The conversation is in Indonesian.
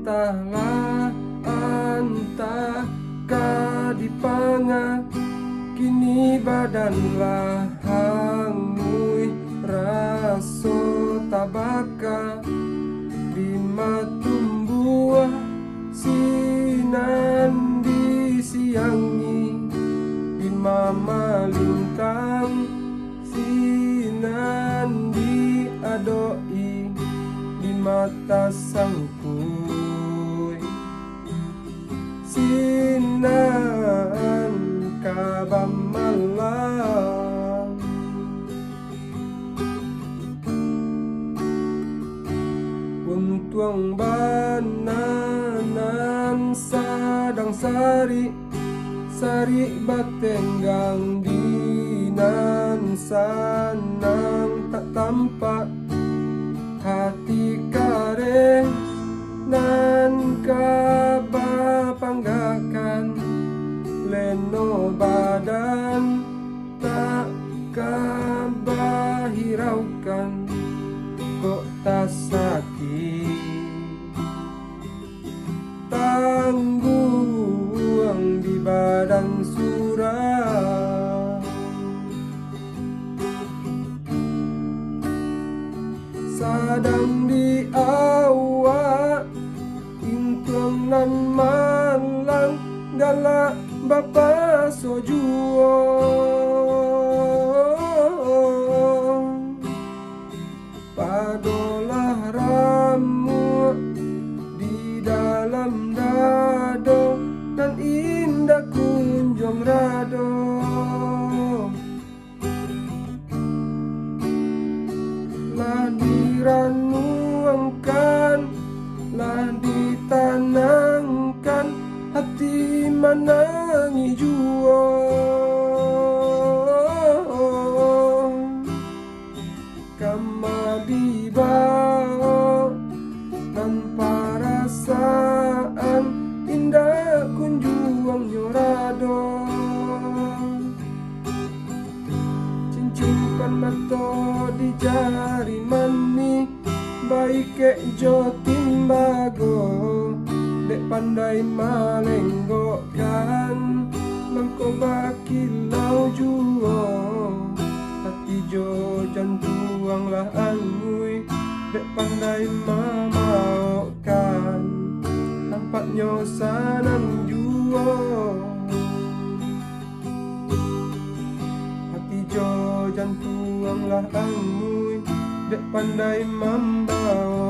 entahlah antah kadipanga kini badanlah hangui raso tabaka bima tumbuh sinan di siangi bima malintang sinan di adoi di mata sangkui sinan kabam malam untuang bananan sadang sari sari batenggang dinan sanang tak tampak hati kare nan kabapanggakan leno badan tak kabahiraukan kok tak sakit tangguang di badan surah sadang di awak intuang nan malang galak bapa sojuo padolah ramu di dalam dado dan indah kunjung rado lah diranuangkan lah ditanangkan hati menangi juo kama dibao tanpa rasaan indah kunjuang nyorado cincimpan mato di jari mani baik ke jo timbago dek pandai malenggokan mangko bakilau juo hati jo jantuang lah angui dek pandai mamaokan nampaknya sanang juo hati jo jantuang lah angui dek pandai mambao